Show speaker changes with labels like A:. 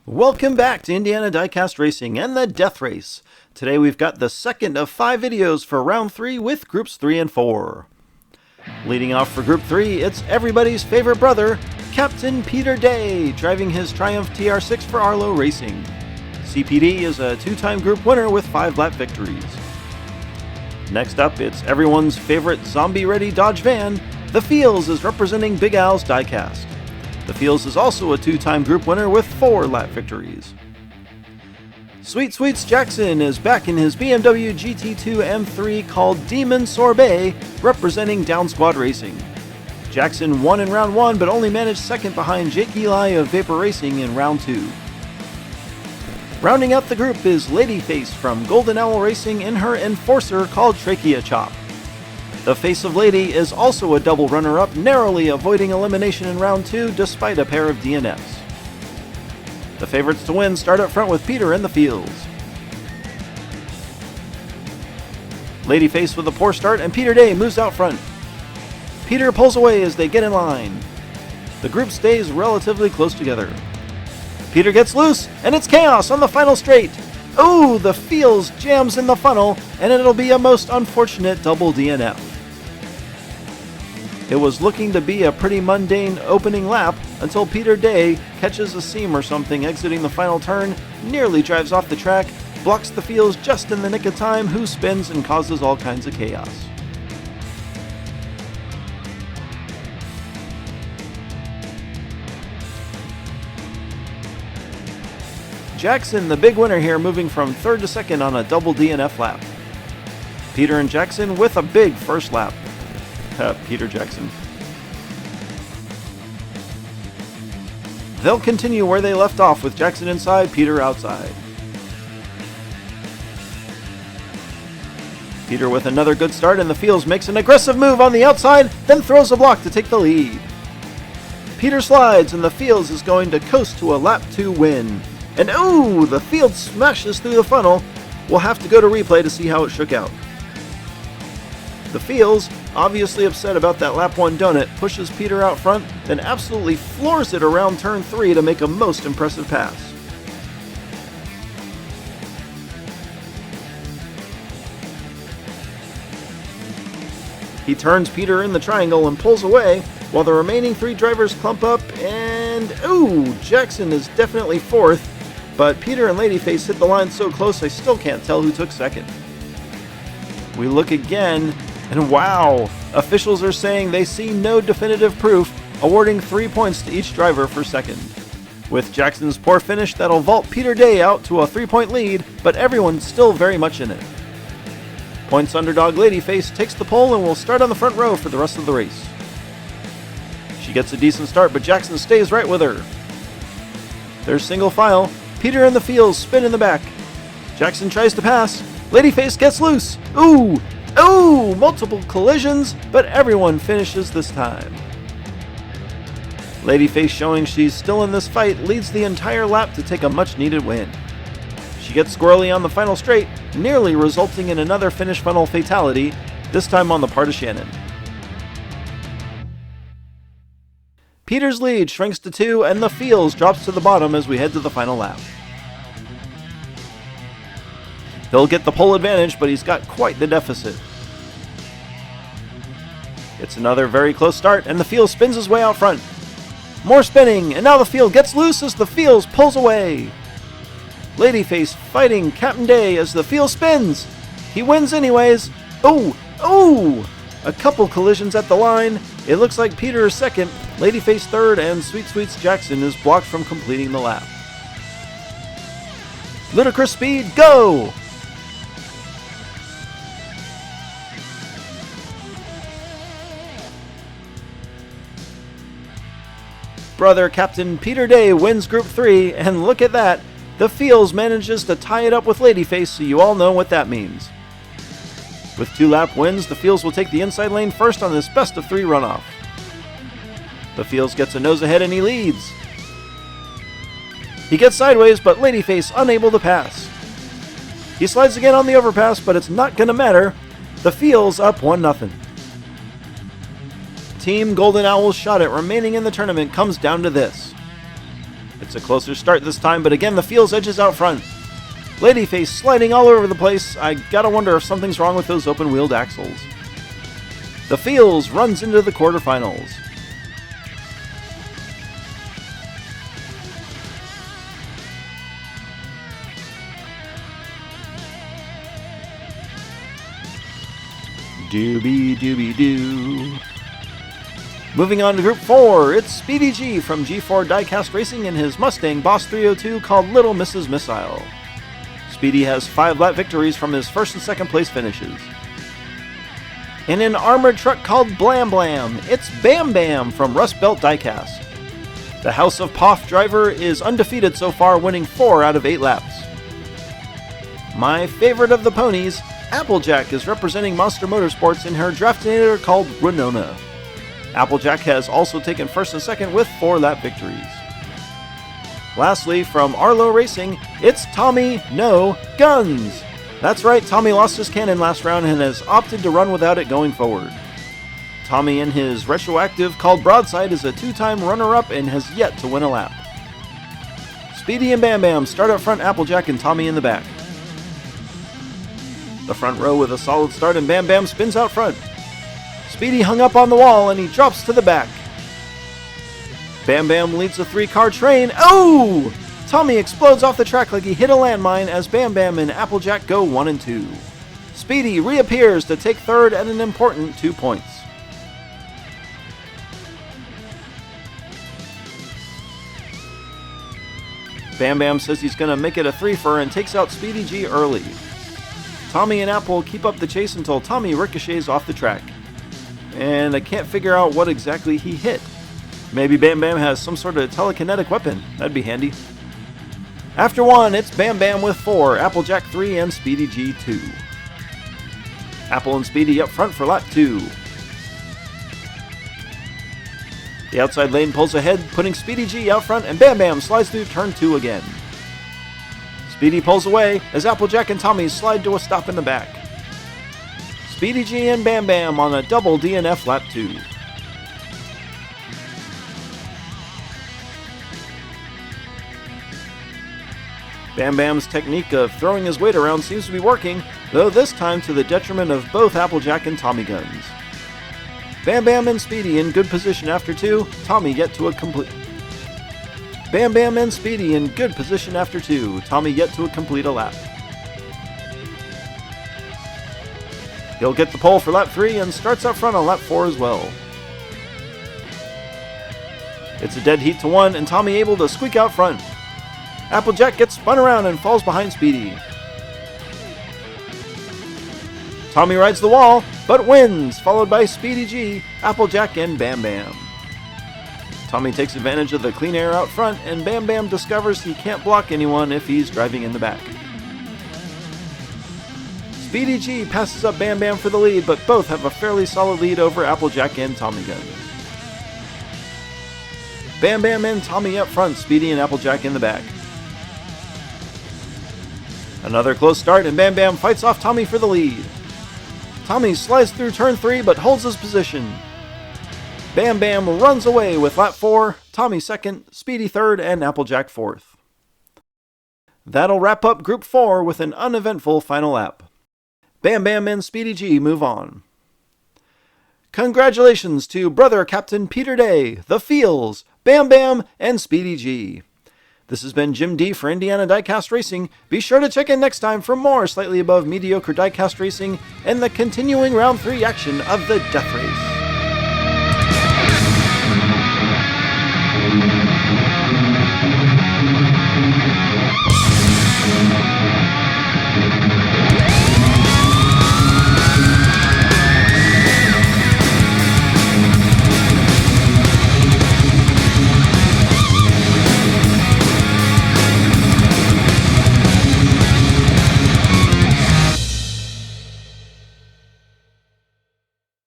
A: Welcome back to Indiana Diecast Racing and the Death Race. Today we've got the second of 5 videos for round 3 with groups 3 and 4. Leading off for group 3, it's everybody's favorite brother, Captain Peter Day, driving his Triumph TR6 for Arlo Racing. CPD is a 2-time group winner with 5-lap victories. Next up, it's everyone's favorite zombie-ready Dodge van, the Fields is representing Big Al's Diecast. The Fields is also a 2-time group winner with 4-lap victories. Sweet Sweets Jackson is back in his BMW GT2 M3 called Demon Sorbet, representing Down Squad Racing. Jackson won in round 1 but only managed second behind Jake Eli of Vapor Racing in round 2. Rounding out the group is Ladyface from Golden Owl Racing in her Enforcer called Trachea Chop. The Face of Lady is also a double runner-up, narrowly avoiding elimination in round 2 despite a pair of DNFs. The favorites to win start up front with Peter in the Fields. Ladyface with a poor start and Peter Day moves out front. Peter pulls away as they get in line. The group stays relatively close together. Peter gets loose and it's chaos on the final straight. Oh, the Fields jams in the funnel and it'll be a most unfortunate double DNF. It was looking to be a pretty mundane opening lap until Peter Day catches a seam or something exiting the final turn, nearly drives off the track, blocks the Fields just in the nick of time, who spins and causes all kinds of chaos. Jackson, the big winner here, moving from 3rd to 2nd on a double DNF lap. Peter and Jackson with a big first lap. Peter Jackson. They'll continue where they left off with Jackson inside, Peter outside. Peter with another good start and the Fields makes an aggressive move on the outside, then throws a block to take the lead. Peter slides and the Fields is going to coast to a lap 2 win. And oh, the Fields smashes through the funnel. We'll have to go to replay to see how it shook out. The Fields, obviously upset about that lap 1 donut, pushes Peter out front, then absolutely floors it around turn 3 to make a most impressive pass. He turns Peter in the triangle and pulls away, while the remaining 3 drivers clump up and ooh, Jackson is definitely 4th, but Peter and Ladyface hit the line so close I still can't tell who took 2nd. We look again, and wow, officials are saying they see no definitive proof, awarding 3 points to each driver for 2nd. With Jackson's poor finish, that'll vault Peter Day out to a 3-point lead, but everyone's still very much in it. Points underdog Ladyface takes the pole and will start on the front row for the rest of the race. She gets a decent start, but Jackson stays right with her. There's single file. Peter and the Fields spin in the back. Jackson tries to pass. Ladyface gets loose. Ooh! Ooh! Multiple collisions, but everyone finishes this time. Ladyface, showing she's still in this fight, leads the entire lap to take a much-needed win. She gets squirrely on the final straight, nearly resulting in another finish funnel fatality, this time on the part of Shannon. Peter's lead shrinks to 2, and the Fields drops to the bottom as we head to the final lap. He'll get the pole advantage, but he's got quite the deficit. It's another very close start, and the Field spins his way out front. More spinning, and now the Field gets loose as the Fields pulls away. Ladyface fighting Captain Day as the Field spins. He wins anyways. Oh! Oh! A couple collisions at the line. It looks like Peter is 2nd, Ladyface 3rd, and Sweet Sweets Jackson is blocked from completing the lap. Ludicrous speed, go! Brother Captain Peter Day wins Group 3, and look at that, the Fields manages to tie it up with Ladyface, so you all know what that means. With 2-lap wins, the Fields will take the inside lane first on this best of 3 runoff. The Fields gets a nose ahead and he leads. He gets sideways, but Ladyface unable to pass. He slides again on the overpass, but it's not going to matter. The Fields up 1-0. Team Golden Owls' shot at remaining in the tournament comes down to this. It's a closer start this time, but again the Fields edges out front. Ladyface sliding all over the place. I gotta wonder if something's wrong with those open-wheeled axles. The Fields runs into the quarterfinals. Doobie-doobie-doo. Moving on to Group 4, it's Speedy G from G4 Diecast Racing in his Mustang Boss 302 called Little Mrs. Missile. Speedy has 5 lap victories from his first and second place finishes. In an armored truck called Blam Blam, it's Bam Bam from Rust Belt Diecast. The House of Poff driver is undefeated so far, winning 4 out of 8 laps. My favorite of the ponies, Applejack, is representing Monster Motorsports in her Draftinator called Winona. Applejack has also taken first and second with 4 lap victories. Lastly, from Arlo Racing, it's Tommy No Guns. That's right, Tommy lost his cannon last round and has opted to run without it going forward. Tommy in his retroactive called Broadside is a 2-time runner-up and has yet to win a lap. Speedy and Bam Bam start up front, Applejack and Tommy in the back. The front row with a solid start and Bam Bam spins out front. Speedy hung up on the wall and he drops to the back. Bam Bam leads a 3-car train. Oh! Tommy explodes off the track like he hit a landmine as Bam Bam and Applejack go 1 and 2. Speedy reappears to take third at an important 2 points. Bam Bam says he's going to make it a 3-fer and takes out Speedy G early. Tommy and Apple keep up the chase until Tommy ricochets off the track. And I can't figure out what exactly he hit. Maybe Bam Bam has some sort of telekinetic weapon. That'd be handy. After 1, it's Bam Bam with 4, Applejack 3, and Speedy G 2. Apple and Speedy up front for lap 2. The outside lane pulls ahead, putting Speedy G out front, and Bam Bam slides through turn 2 again. Speedy pulls away as Applejack and Tommy slide to a stop in the back. Speedy G and Bam Bam on a double DNF lap 2. Bam Bam's technique of throwing his weight around seems to be working, though this time to the detriment of both Applejack and Tommy Guns. Bam Bam and Speedy in good position after 2, Tommy yet to a complete... Bam Bam and Speedy in good position after 2, Tommy yet to complete a lap. He'll get the pole for lap 3 and starts up front on lap 4 as well. It's a dead heat to 1 and Tommy able to squeak out front. Applejack gets spun around and falls behind Speedy. Tommy rides the wall, but wins, followed by Speedy G, Applejack, and Bam Bam. Tommy takes advantage of the clean air out front, and Bam Bam discovers he can't block anyone if he's driving in the back. Speedy G passes up Bam Bam for the lead, but both have a fairly solid lead over Applejack and Tommy Guns. Bam Bam and Tommy up front, Speedy and Applejack in the back. Another close start, and Bam Bam fights off Tommy for the lead. Tommy slides through turn 3, but holds his position. Bam Bam runs away with lap 4, Tommy 2nd, Speedy 3rd, and Applejack 4th. That'll wrap up Group 4 with an uneventful final lap. Bam Bam and Speedy G move on. Congratulations to Brother Captain Peter Day, The Fields, Bam Bam, and Speedy G. This has been Jim D for Indiana Diecast Racing. Be sure to check in next time for more slightly above mediocre diecast racing and the continuing round 3 action of the Death Race.